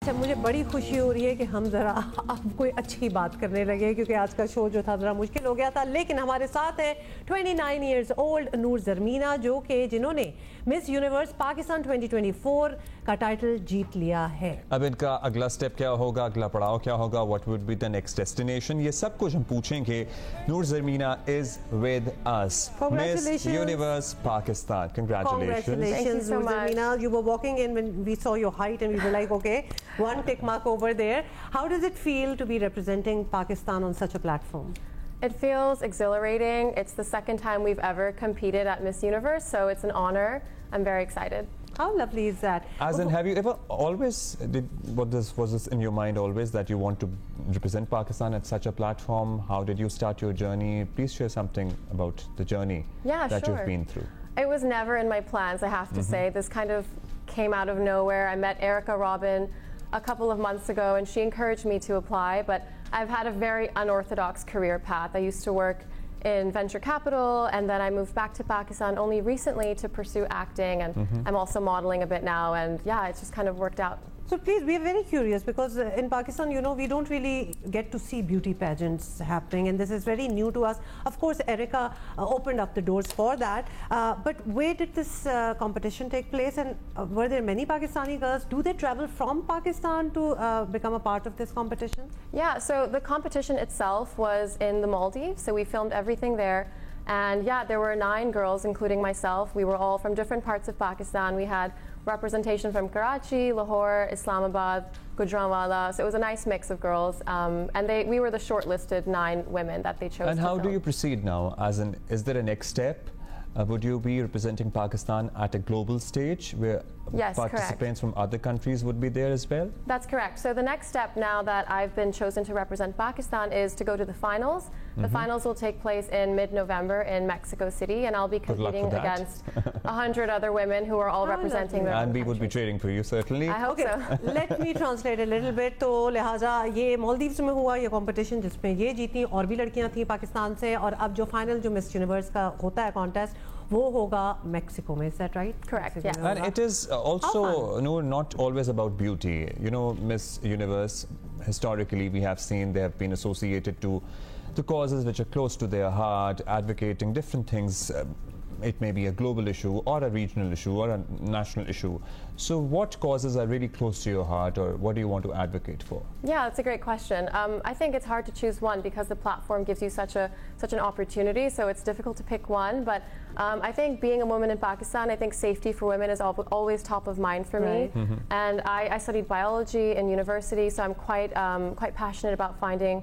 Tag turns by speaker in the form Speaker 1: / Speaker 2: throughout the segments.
Speaker 1: अच्छा, मुझे बड़ी खुशी हो रही है कि हम ज़रा अब कोई अच्छी बात करने लगे क्योंकि आज का शो जो था ज़रा मुश्किल हो गया था। लेकिन हमारे साथ है 29 इयर्स ओल्ड नूर ज़रमीना, जो कि जिन्होंने मिस यूनिवर्स पाकिस्तान 2024 का टाइटल जीत लिया है।
Speaker 2: अब इनका अगला स्टेप क्या होगा, अगला पड़ाव क्या होगा, what would be the next destination, ये सब कुछ हम पूछेंगे। Noor Xarmina is with us, Miss Universe Pakistan.
Speaker 1: Congratulations, Noor Xarmina. You were walking in when we saw your height and we were like, okay, one tick mark over there. How does it feel to be representing Pakistan on such a platform?
Speaker 3: It feels exhilarating. It's the second time we've ever competed at Miss Universe, so it's an honor. I'm very excited.
Speaker 1: How lovely is that?
Speaker 2: As in, have you ever always was this in your mind always that you want to represent Pakistan at such a platform? How did you start your journey? Please share something about the journey that you've been through.
Speaker 3: It was never in my plans, I have to say. This kind of came out of nowhere. I met Erica Robin a couple of months ago and she encouraged me to apply, but I've had a very unorthodox career path. I used to work in venture capital and then I moved back to Pakistan only recently to pursue acting, and I'm also modeling a bit now, and yeah, it's just kind of worked out.
Speaker 1: So please, we are very curious because in Pakistan, you know, we don't really get to see beauty pageants happening, and this is very new to us. Of course, Erica opened up the doors for that, but where did this competition take place, and were there many Pakistani girls? Do they travel from Pakistan to become a part of this competition?
Speaker 3: Yeah, so the competition itself was in the Maldives, so we filmed everything there. And yeah, there were 9 girls, including myself. We were all from different parts of Pakistan. We had representation from Karachi, Lahore, Islamabad, Gujranwala. So it was a nice mix of girls. And we were the shortlisted 9 women that they chose.
Speaker 2: And how do you proceed now? As in, is there a next step? Would you be representing Pakistan at a global stage where participants from other countries would be there as well? That's
Speaker 3: correct. So the next step now that I've been chosen to represent Pakistan is to go to the finals. The finals will take place in mid-November in Mexico City, and I'll be competing against 100 other women who are all representing their
Speaker 2: And we would be cheering for you, certainly.
Speaker 3: I hope so.
Speaker 1: Let me translate a little bit. तो लिहाजा ये मालदीव्स में हुआ ये competition जिसमें ये जीती और भी लड़कियां थी पाकिस्तान से, और अब जो final जो मिस यूनिवर्स का होता है contest वो होगा मेक्सिको में. Is that right?
Speaker 3: Correct. Yeah.
Speaker 2: And it is also not always about beauty. You know, Miss Universe, historically we have seen they have been associated to the causes which are close to their heart, advocating different things. It may be a global issue or a regional issue or a national issue. So what causes are really close to your heart, or what do you want to advocate for?
Speaker 3: Yeah, that's a great question. I think it's hard to choose one because the platform gives you such an opportunity, so it's difficult to pick one. But I think being a woman in Pakistan, I think safety for women is always top of mind for me. And I studied biology in university, so I'm quite passionate about finding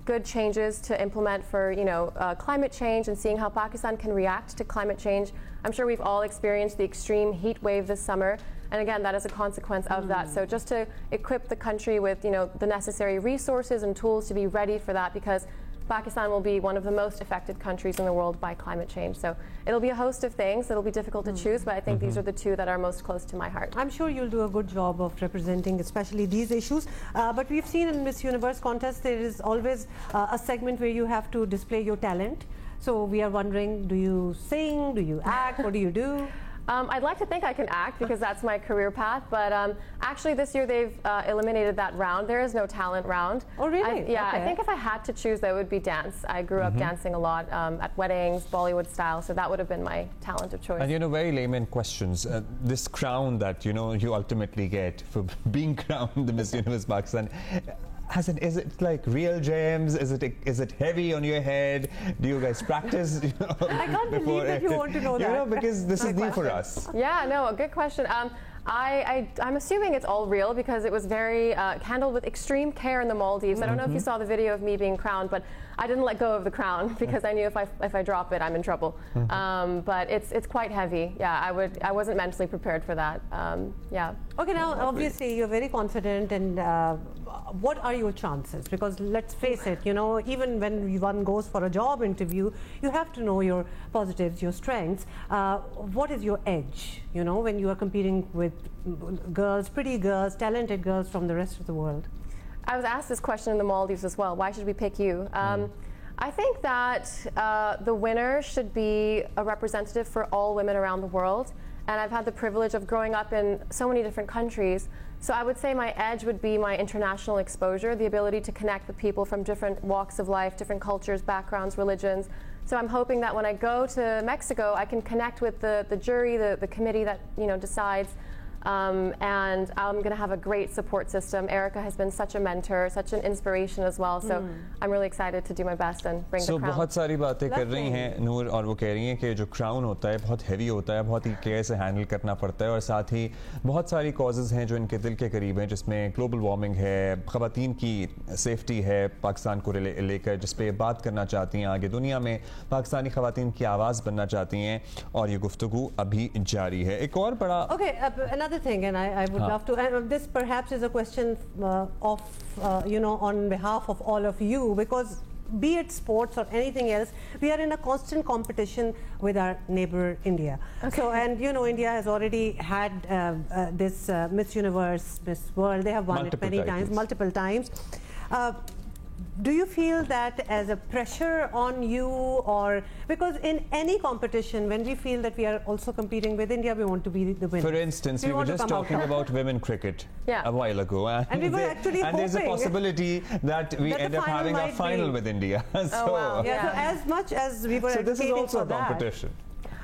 Speaker 3: good changes to implement for, you know, climate change and seeing how Pakistan can react to climate change. I'm sure we've all experienced the extreme heat wave this summer, and again, that is a consequence of that. So just to equip the country with, you know, the necessary resources and tools to be ready for that, because Pakistan will be one of the most affected countries in the world by climate change. So it'll be a host of things. It'll be difficult to choose, but I think these are the 2 that are most close to my heart.
Speaker 1: I'm sure you'll do a good job of representing especially these issues. But we've seen in Miss Universe contest, there is always a segment where you have to display your talent. So we are wondering, do you sing, do you act, what do you do?
Speaker 3: I'd like to think I can act because that's my career path, but actually this year they've eliminated that round. There is no talent round.
Speaker 1: Oh, really?
Speaker 3: I think if I had to choose, that would be dance. I grew up dancing a lot at weddings, Bollywood style, so that would have been my talent of choice.
Speaker 2: And you know, very layman questions. This crown that, you know, you ultimately get for being crowned the Miss Universe Pakistan, is it like real gems? Is it heavy on your head? Do you guys practice? You know,
Speaker 1: I can't believe that you want to know that.
Speaker 2: You know, because this is new for us.
Speaker 3: Yeah, no, good question. I'm assuming it's all real because it was very handled with extreme care in the Maldives. I don't know if you saw the video of me being crowned, but I didn't let go of the crown because I knew if I drop it, I'm in trouble. But it's quite heavy. Yeah, I wasn't mentally prepared for that. Yeah.
Speaker 1: Okay, now obviously you're very confident, and what are your chances? Because let's face it, you know, even when one goes for a job interview, you have to know your positives, your strengths. What is your edge, you know, when you are competing with girls, pretty girls, talented girls from the rest of the world?
Speaker 3: I was asked this question in the Maldives as well. Why should we pick you? I think that the winner should be a representative for all women around the world. and I've had the privilege of growing up in so many different countries. So I would say my edge would be my international exposure, the ability to connect with people from different walks of life, different cultures, backgrounds, religions. So I'm hoping that when I go to Mexico, I can connect with the jury, the committee that decides. And I'm going to have a great support system. Erica has been such a mentor, such an inspiration as well. So I'm really excited to do my best and bring the crown.
Speaker 2: बहुत सारी बातें कर रही हैं नूर और वो कह रही हैं कि जो क्राउन होता है बहुत हेवी होता है, बहुत ही केयर से हैंडल करना पड़ता है और साथ ही बहुत सारी कॉजेज़ हैं जो इनके दिल के करीब हैं, जिसमें ग्लोबल वार्मिंग है, ख़वातीन की सेफ्टी है पाकिस्तान को लेकर, जिस पे बात करना चाहती हैं आगे दुनिया में, पाकिस्तानी ख़वातीन की आवाज़ बनना चाहती हैं और ये गुफ्तगू अभी जारी है. एक और बड़ा
Speaker 1: another thing, and I would love to, and this perhaps is a question of on behalf of all of you, because be it sports or anything else, we are in a constant competition with our neighbor India. So, and India has already had this Miss Universe, Miss World, they have won multiple it many times, multiple times. Do you feel that as a pressure on you, or because in any competition when we feel that we are also competing with India, we want to be the winner?
Speaker 2: For instance, we were just talking about women cricket a while ago,
Speaker 1: and we were actually hoping,
Speaker 2: there's a possibility that we end up having a final with India. So,
Speaker 3: wow.
Speaker 1: So as much as we were
Speaker 2: so this is also a competition.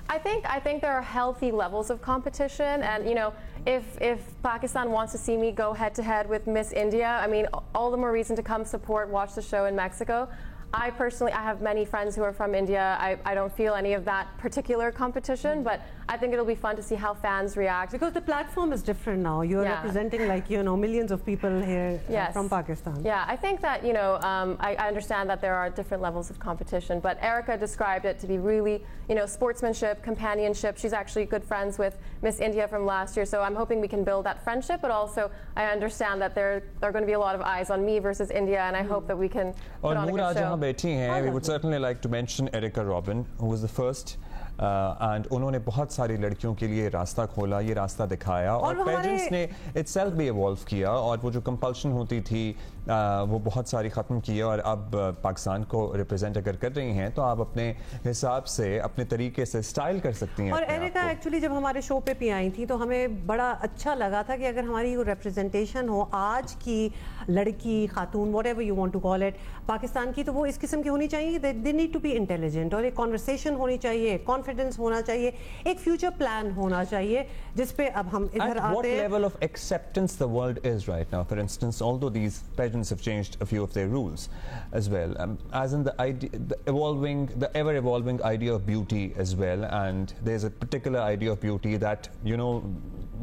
Speaker 3: I think there are healthy levels of competition, and if Pakistan wants to see me go head to head with Miss India, I mean, all the more reason to come support, watch the show in Mexico. I have many friends who are from India. I don't feel any of that particular competition, but I think it'll be fun to see how fans react.
Speaker 1: Because the platform is different now. You're representing millions of people here from Pakistan.
Speaker 3: Yeah, I think that, I understand that there are different levels of competition, but Erica described it to be really, sportsmanship, companionship. She's actually good friends with Miss India from last year, so I'm hoping we can build that friendship, but also I understand that there are going to be a lot of eyes on me versus India, and I hope that we can put on a good show.
Speaker 2: We would certainly like to mention Erica Robin, who was the first and उन्होंने बहुत सारी लड़कियों के लिए रास्ता खोला, ये रास्ता दिखाया और पेजेंट्स ने itself भी evolve किया और वो जो compulsion होती थी वो बहुत सारी ख़त्म की और अब पाकिस्तान को रिप्रेजेंट अगर कर रही हैं तो आप अपने हिसाब से अपने तरीके से स्टाइल कर सकती हैं.
Speaker 1: और एरिका एक्चुअली जब हमारे शो पे भी आई थी तो हमें बड़ा अच्छा लगा था कि अगर हमारी रिप्रेजेंटेशन हो आज की लड़की खातून whatever you want to call it Pakistan की, तो वो इस किस्म की होनी चाहिए. they need to be intelligent और एक कॉन्वर्सेशन होनी चाहिए, कॉन्फिडेंस होना चाहिए, एक फ्यूचर प्लान होना चाहिए जिस पे अब हम इधर आते हैं.
Speaker 2: At what level of acceptance the world is right now? For instance, although these pageants have changed a few of their rules as well, as in the ever evolving idea of beauty as well, and there's a particular idea of beauty that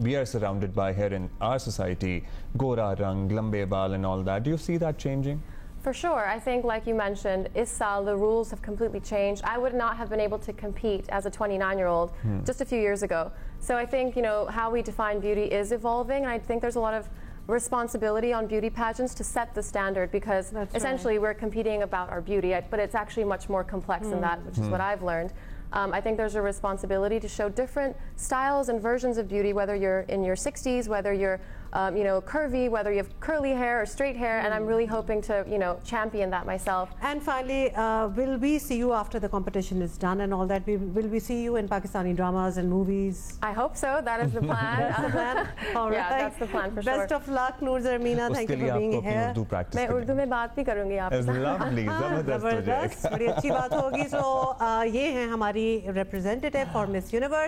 Speaker 2: we are surrounded by here in our society, gora rang, lambe baal and all that. Do you see that changing?
Speaker 3: For sure. I think, like you mentioned, the rules have completely changed. I would not have been able to compete as a 29-year-old just a few years ago. So I think, how we define beauty is evolving, and I think there's a lot of responsibility on beauty pageants to set the standard, because essentially we're competing about our beauty, but it's actually much more complex than that, which is what I've learned. I think there's a responsibility to show different styles and versions of beauty, whether you're in your 60s, whether you're curvy, whether you have curly hair or straight hair, and I'm really hoping to, champion that myself.
Speaker 1: And finally, will we see you after the competition is done and all that? Will we see you in Pakistani dramas and movies?
Speaker 3: I hope so. That is the plan.
Speaker 1: That's the plan. All right.
Speaker 3: Yeah, that's the plan for sure.
Speaker 1: Best of luck, Noor Xarmina. Thank you for being here.
Speaker 3: मैं उर्दू में बात भी करूँगी आपसे.
Speaker 2: Lovely.
Speaker 1: जबरदस्त. बड़ी अच्छी बात होगी. So ये हैं हमारी representative for Miss Universe.